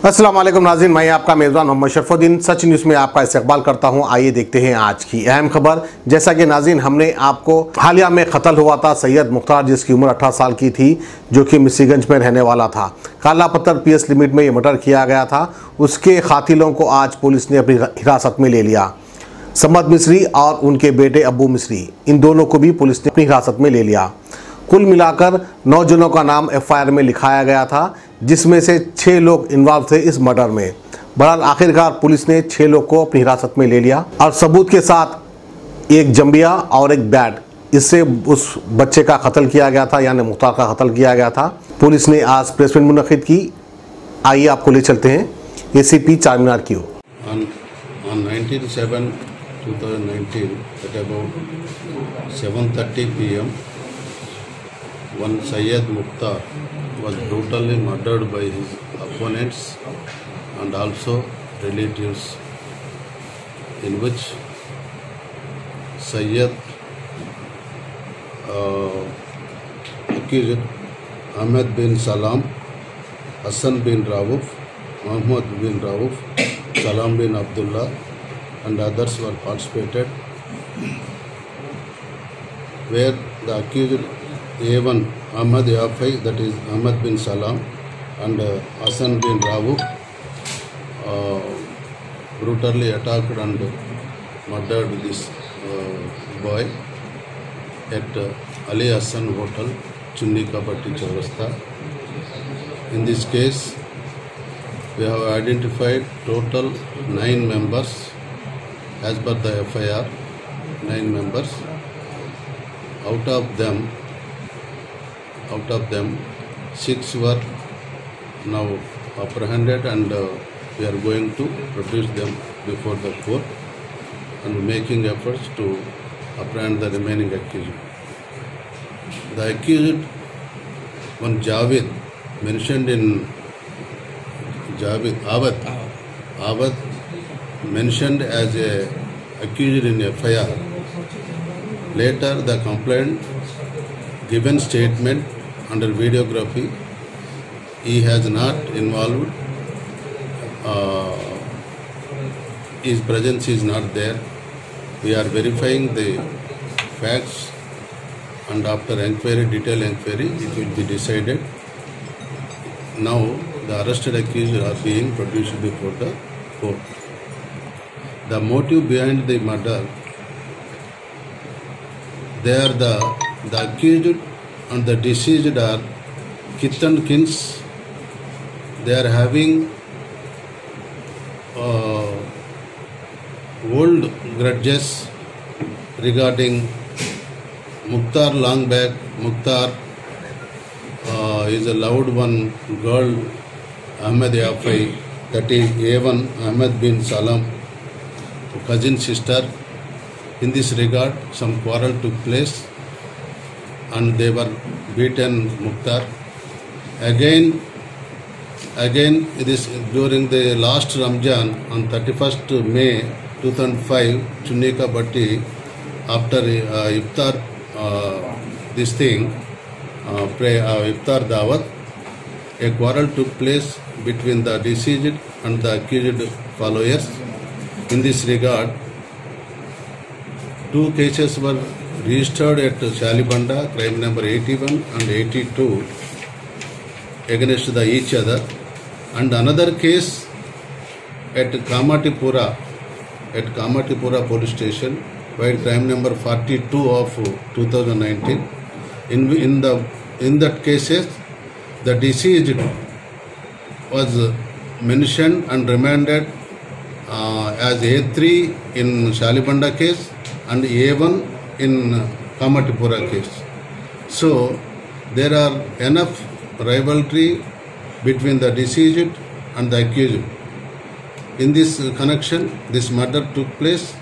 अस्सलाम वालेकुम नाज़रीन, मैं आपका मेज़बान मोहम्मद शरफुद्दीन सच न्यूज़ में आपका इस्तकबाल करता हूं। आइए देखते हैं आज की अहम खबर। जैसा कि नाज़रीन हमने आपको हालिया में कत्ल हुआ था सैयद मुख्तार, जिसकी उम्र 18 साल की थी, जो कि मिसीगंज में रहने वाला था। काला पत्थर पीएस लिमिट में ये मर्डर किया गया था। उसके कातिलों को आज पुलिस ने अपनी हिरासत में ले लिया। समद मिस्री और उनके बेटे अब्बू मिस्री, इन दोनों को भी पुलिस ने अपनी हिरासत में ले लिया। कुल मिलाकर 9 जनों का नाम एफआईआर में लिखाया गया था, जिसमें से 6 लोग इन्वॉल्व थे इस मर्डर में। बहरहाल आखिरकार पुलिस ने 6 लोग को अपनी हिरासत में ले लिया और सबूत के साथ एक जंबिया और एक बैट, इससे उस बच्चे का कत्ल किया गया था, यानी मुख्तार का कत्ल किया गया था। पुलिस ने आज प्रेस मीट मुनक्किद की। आइए आपको ले चलते हैं एसीपी चारमीनार की ओर। On 19/7/2019 at about 7:30 p.m. one Syed Mukhtar was brutally murdered by his opponents and also relatives, in which Syed accused Ahmed bin Salam, Hassan bin Rauf, Muhammad bin Rauf, Salam bin Abdullah and others were participated, where the accused A1 Ahmad Yafai, that is Ahmad bin Salam, and Hassan bin Rauf brutally attacked and murdered this boy at Ali Hassan Hotel, Chunnekapatti Chaurasta. In this case, we have identified total 9 members as per the FIR, 9 members. Out of them 6 were now apprehended, and we are going to produce them before the court and making efforts to apprehend the remaining accused. The accused, one Javed, mentioned in Awad mentioned as a accused in FIR. Later, the complainant given statement under videography, he has not involved, his presence is not there. We are verifying the facts, and after inquiry, detailed inquiry, it will be decided. Now the arrested accused are being produced before the court. The motive behind the murder, they are the accused and the deceased are kith and kins. They are having old grudges regarding Mukhtar long back. Mukhtar is a loved one girl, Ahmed Yafai, that is A1 Ahmed bin Salam, cousin sister. In this regard, some quarrel took place and they were beaten Mukhtar. Again, it is during the last Ramjan on 31st May 2005, Chunnekapatti, after iftar, iftar dawat, a quarrel took place between the deceased and the accused followers. In this regard, 2 cases were registered at Shalibanda, crime number 81 and 82, against each other, and another case at Kamatipura police station, where crime number 42 of 2019. In that cases, the deceased was mentioned and remanded as A3 in Shalibanda case and A1 in Kamatipura case. So there are enough rivalry between the deceased and the accused. In this connection, this murder took place.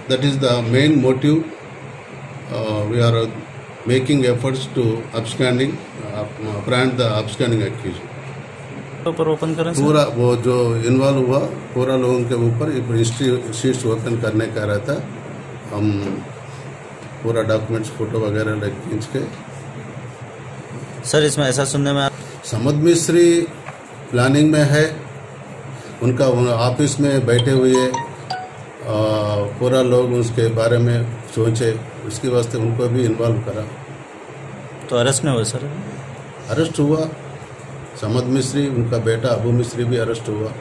That is the main motive. We are making efforts to apprehend the absconding accused. पर open करें पूरा वो जो involve हुआ पूरा लोगों के ऊपर शीट्स ओपन करने का रहता। हम पूरा डॉक्यूमेंट्स फोटो वगैरह खींच के सर इसमें ऐसा सुनने में समद मिस्री प्लानिंग में है। उनका ऑफिस में बैठे हुए पूरा लोग उसके बारे में सोचे, उसके वास्ते उनको भी इन्वॉल्व करा। तो अरेस्ट नहीं हुआ सर? अरेस्ट हुआ। समद मिस्त्री, उनका बेटा अबू मिस्त्री भी अरेस्ट हुआ।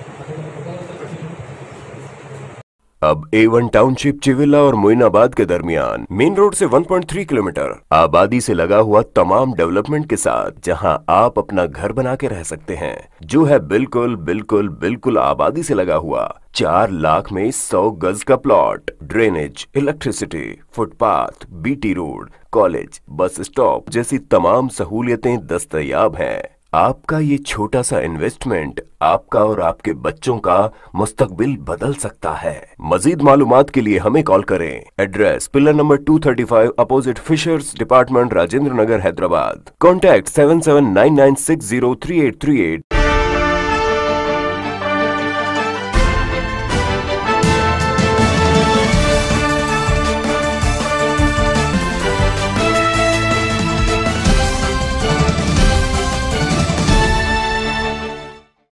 अब A1 टाउनशिप चिविला और मोइनाबाद के दरमियान मेन रोड से 1.3 किलोमीटर आबादी से लगा हुआ तमाम डेवलपमेंट के साथ जहां आप अपना घर बना के रह सकते हैं, जो है बिल्कुल बिल्कुल बिल्कुल आबादी से लगा हुआ। 4 लाख में 100 गज का plot, drainage, electricity, footpath, BT road, college, bus stop जैसी तमाम सहूलियतें दस्तयाब हैं। आपका ये छोटा सा इन्वेस्टमेंट आपका और आपके बच्चों का मुस्तकबिल बदल सकता है। मजीद मालूमात के लिए हमें कॉल करें। Address pillar number 235 opposite fishers department, Rajendra Nagar, Hyderabad. Contact 7799603838।